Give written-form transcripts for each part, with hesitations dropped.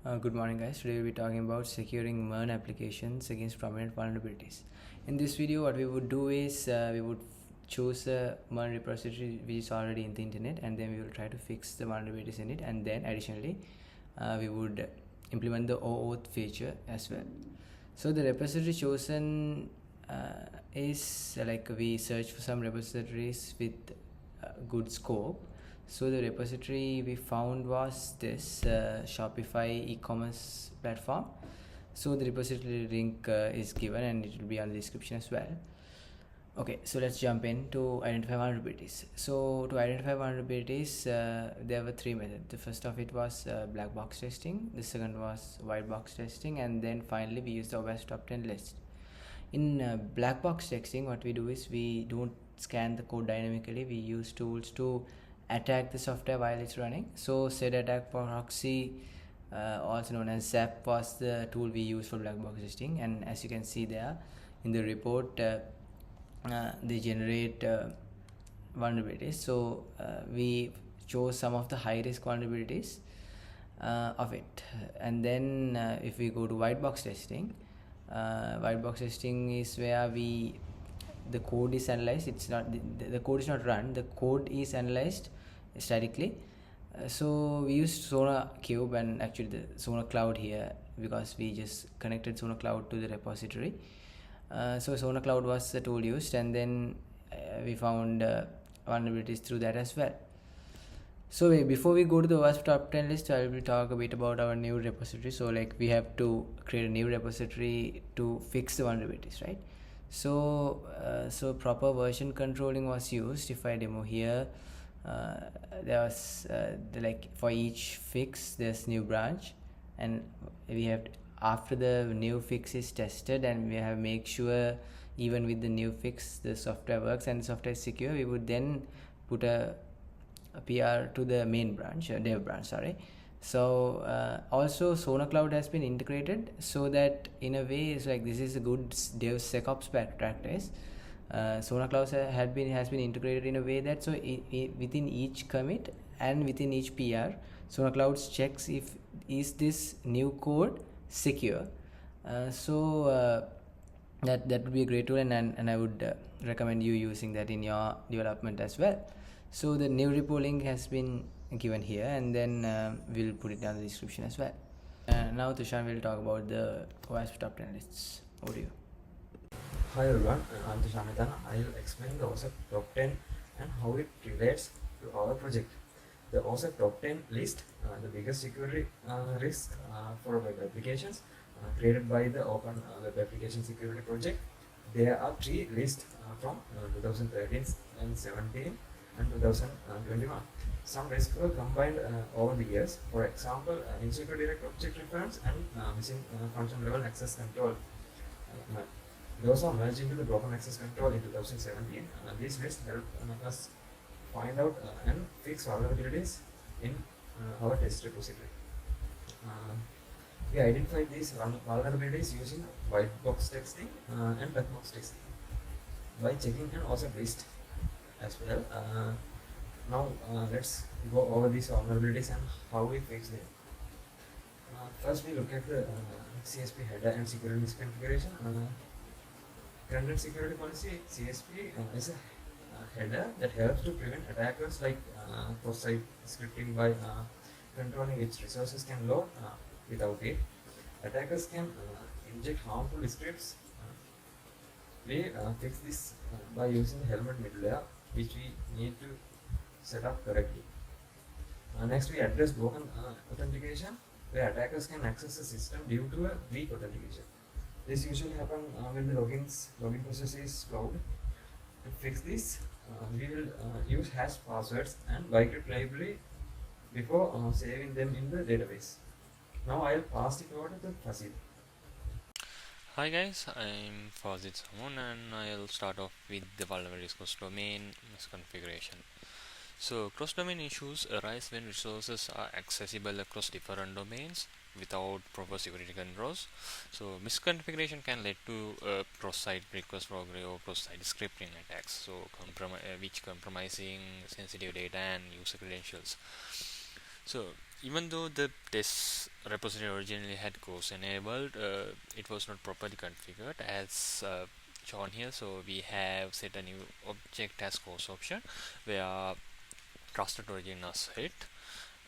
Good morning guys. Today we'll be talking about securing MERN applications against prominent vulnerabilities. In this video what we would do is we would choose a MERN repository which is already in the internet, and then we will try to fix the vulnerabilities in it, and then additionally we would implement the OAuth feature as well. So the repository chosen is like we search for some repositories with good scope. So the repository we found was this Shopify e-commerce platform. So the repository link is given, and it will be on the description as well. Okay, so let's jump in to identify vulnerabilities. So to identify vulnerabilities, there were three methods. The first of it was black box testing, the second was white box testing, and then finally we use the OWASP top 10 list. In black box testing, what we do is we don't scan the code dynamically. We use tools to attack the software while it's running. So sed attack proxy, also known as ZAP, was the tool we use for black box testing, and as you can see there in the report, they generate vulnerabilities. So we chose some of the high risk vulnerabilities of it, and then if we go to white box testing, white box testing is where the code is analyzed. It's not the code is not run, the code is analyzed statically. So we used Sonar Cube and actually the Sonar Cloud here, because we just connected Sonar Cloud to the repository. So Sonar Cloud was the tool used, and then we found vulnerabilities through that as well. So before we go to the OWASP top 10 list, I will talk a bit about our new repository. So like we have to create a new repository to fix the vulnerabilities, right? So proper version controlling was used. If I demo here, there was like for each fix there's new branch, and we have after the new fix is tested and we have make sure even with the new fix the software works and the software is secure, we would then put a PR to the main branch, dev branch, sorry. So also Sonar Cloud has been integrated, so that in a way it's like this is a good DevSecOps practice. Sonar Cloud has been integrated in a way that so within each commit and within each PR, Sonar Cloud checks if is this new code secure. That would be a great tool, and I would recommend you using that in your development as well. So the new repo link has been given here, and then we'll put it down in the description as well. Now Tushan will talk about the OWASP top 10 lists. Over to you. Hi everyone, I'm Tushan. I'll explain the OWASP top 10 and how it relates to our project. The OWASP top 10 list, the biggest security risk for web applications created by the Open Web Application Security Project. There are three lists from 2013 and 17 and 2021. Some risks were combined over the years. For example, insecure direct object reference and missing function level access control. Those are merged into the broken access control in 2017. These lists help us find out and fix vulnerabilities in our test repository. We identified these vulnerabilities using white box testing and black box testing by checking an OWASP list as well. Now let's go over these vulnerabilities and how we fix them. First we look at the CSP header and security misconfiguration. Content security policy CSP is a header that helps to prevent attackers like cross-site scripting by controlling which resources can load. Without it, attackers can inject harmful scripts. We fix this by using the helmet middleware, which we need to set up correctly. Next, we address broken authentication, where attackers can access the system due to a weak authentication. This usually happens when the login process is flawed. To fix this, we will use hash passwords and bytecode library before saving them in the database. Now I'll pass it over to the Fasil. Hi guys, I'm Fazit Samun, and I'll start off with the vulnerabilities cross-domain misconfiguration. So cross-domain issues arise when resources are accessible across different domains without proper security controls. So misconfiguration can lead to cross-site request robbery or cross-site scripting attacks, so which compromising sensitive data and user credentials. So even though the test repository originally had CORS enabled, it was not properly configured as shown here. So we have set a new object as CORS option where trusted origin is set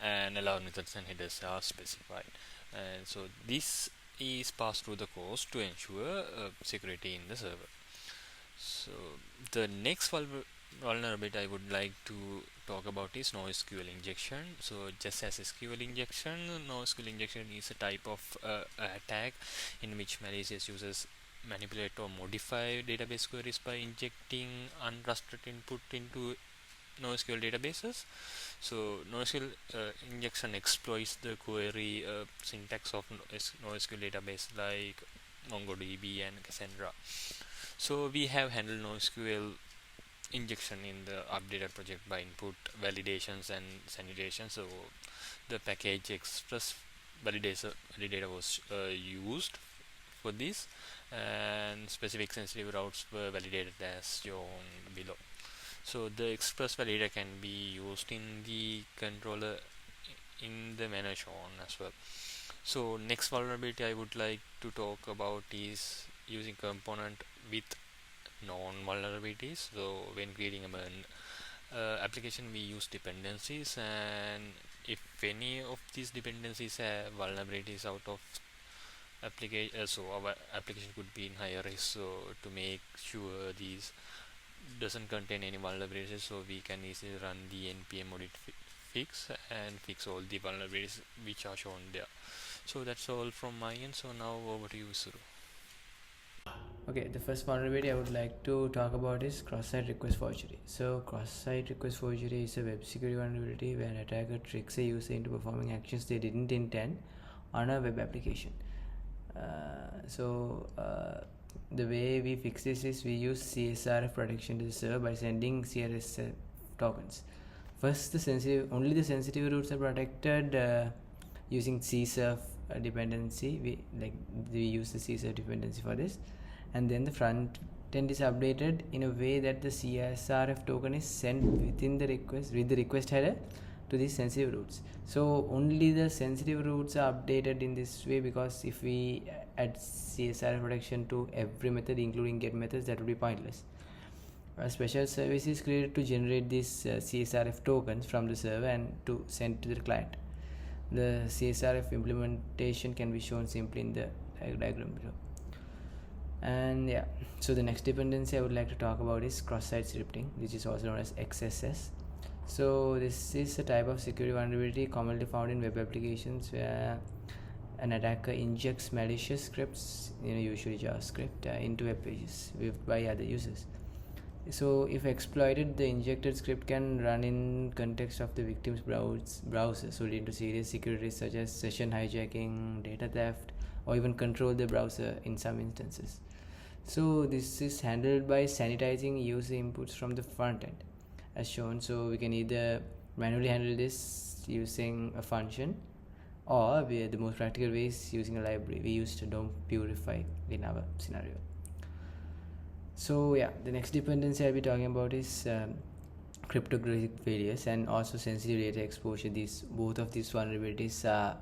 and allowed methods and headers are specified. And so this is passed through the CORS to ensure security in the server. So the next vulnerability I would like to talk about is NoSQL injection. So just as SQL injection, NoSQL injection is a type of attack in which malicious users manipulate or modify database queries by injecting untrusted input into NoSQL databases. So NoSQL injection exploits the query syntax of NoSQL database like MongoDB and Cassandra. So we have handled NoSQL injection in the updated project by input validations and sanitation. So the package express validator was used for this, and specific sensitive routes were validated as shown below. So the express validator can be used in the controller in the manner shown as well. So next vulnerability I would like to talk about is using component with non-vulnerabilities. So when creating a MERN application, we use dependencies, and if any of these dependencies have vulnerabilities out of application, so our application could be in higher risk. So to make sure these doesn't contain any vulnerabilities, so we can easily run the npm audit fix and fix all the vulnerabilities which are shown there. So that's all from my end. So now over to you, Suru. Okay, the first vulnerability I would like to talk about is cross-site request forgery. So cross-site request forgery is a web security vulnerability where an attacker tricks a user into performing actions they didn't intend on a web application. The way we fix this is we use CSRF protection to the server by sending CSRF tokens. First, only the sensitive routes are protected using CSRF dependency. We use the CSRF dependency for this, and then the front end is updated in a way that the CSRF token is sent within the request with the request header to these sensitive routes. So only the sensitive routes are updated in this way, because if we add CSRF protection to every method including get methods, that would be pointless. A special service is created to generate these CSRF tokens from the server and to send to the client. The CSRF implementation can be shown simply in the diagram below. And yeah, so the next dependency I would like to talk about is cross-site scripting, which is also known as XSS. So this is a type of security vulnerability commonly found in web applications where an attacker injects malicious scripts, usually JavaScript, into web pages viewed by other users. So if exploited, the injected script can run in context of the victim's browser, so leading to serious security risks such as session hijacking, data theft, or even control the browser in some instances. So this is handled by sanitizing user inputs from the front end as shown. So we can either manually handle this using a function, or the most practical way is using a library. We used DOM Purify in our scenario. So yeah, the next dependency I'll be talking about is cryptographic failures and also sensitive data exposure. Both of these vulnerabilities are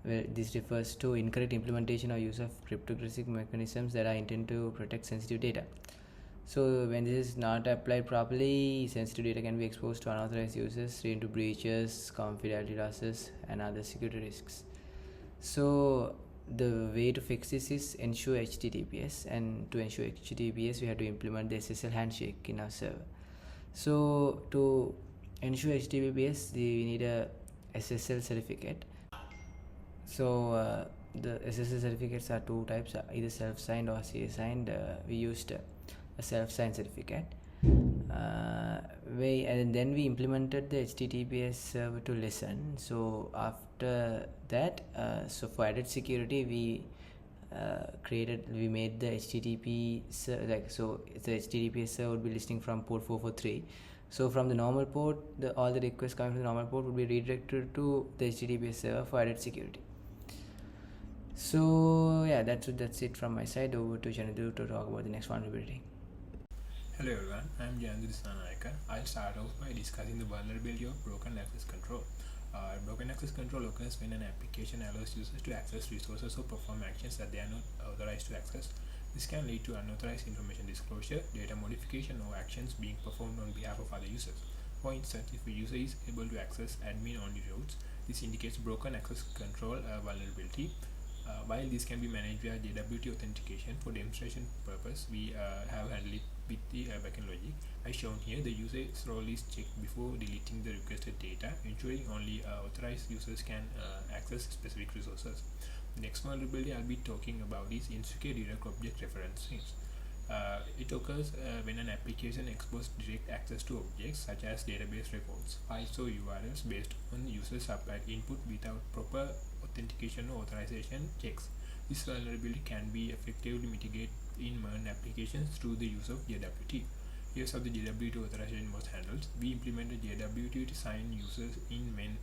this refers to incorrect implementation or use of cryptographic mechanisms that are intended to protect sensitive data. So when this is not applied properly, sensitive data can be exposed to unauthorized users, leading to breaches, confidentiality losses, and other security risks. So the way to fix this is ensure HTTPS, and to ensure HTTPS we have to implement the SSL handshake in our server. So to ensure HTTPS we need a SSL certificate. So the SSL certificates are two types, either self-signed or CA-signed. We used a self-signed certificate, and then we implemented the HTTPS server to listen. So after that, so for added security, we made the HTTP so the HTTPS server would be listening from port 443. So from the normal port, all the requests coming from the normal port would be redirected to the HTTPS server for added security. So yeah, that's it from my side. Over to Janadu to talk about the next vulnerability. Hello everyone, I am Janadu Sanayaka. I'll start off by discussing the vulnerability of broken access control. Broken access control occurs when an application allows users to access resources or perform actions that they are not authorized to access. This can lead to unauthorized information disclosure, data modification, or actions being performed on behalf of other users. For instance, if a user is able to access admin-only routes, this indicates broken access control vulnerability. While this can be managed via JWT authentication, for demonstration purpose, we have handled it with the backend logic. As shown here, the user's role is checked before deleting the requested data, ensuring only authorized users can access specific resources. The next vulnerability I'll be talking about is insecure direct object referencing. It occurs when an application exposes direct access to objects such as database records, files, or URLs based on user supplied input without proper authentication or authorization checks. This vulnerability can be effectively mitigated in MERN applications through the use of JWT. Here's how the JWT authorization was handled. We implemented JWT to sign users in when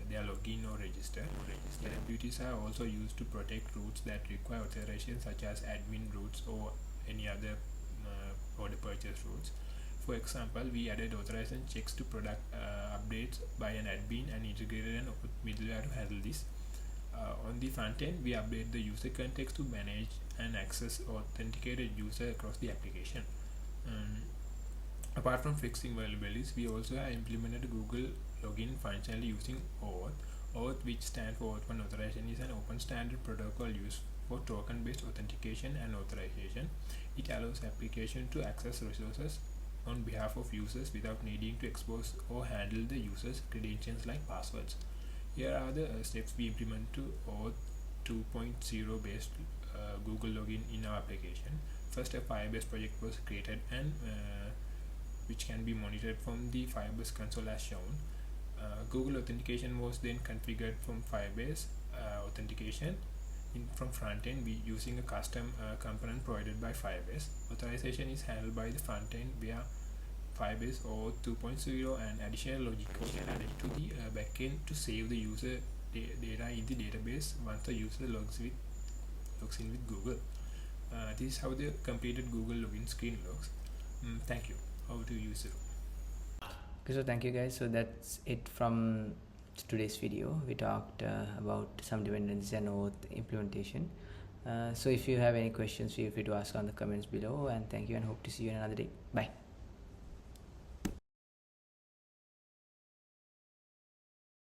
they are logged in or register. JWTs are also used to protect routes that require authorization, such as admin routes or any other order purchase routes. For example, we added authorization checks to product updates by an admin and integrated an middleware to handle this. On the front end, we update the user context to manage and access authenticated user across the application. Apart from fixing vulnerabilities, we also have implemented Google login functionality using OAuth. OAuth, which stands for Auth 1 Authorization, is an open standard protocol used for token-based authentication and authorization. It allows applications to access resources on behalf of users without needing to expose or handle the user's credentials like passwords. Here are the steps we implement to OAuth 2.0 based Google login in our application. First, a Firebase project was created and which can be monitored from the Firebase console as shown. Google authentication was then configured from Firebase authentication. From front end, we using a custom component provided by Firebase. Authorization is handled by the front end via Firebase or 2.0, and additional logic was added to the backend to save the user data in the database once the user logs in with Google. This is how the completed Google login screen looks. Thank you. How to use it? Okay, so thank you guys. So that's it from today's video. We talked about some dependencies and OAuth implementation. So if you have any questions, feel free to ask on the comments below, and thank you and hope to see you in another day. Bye.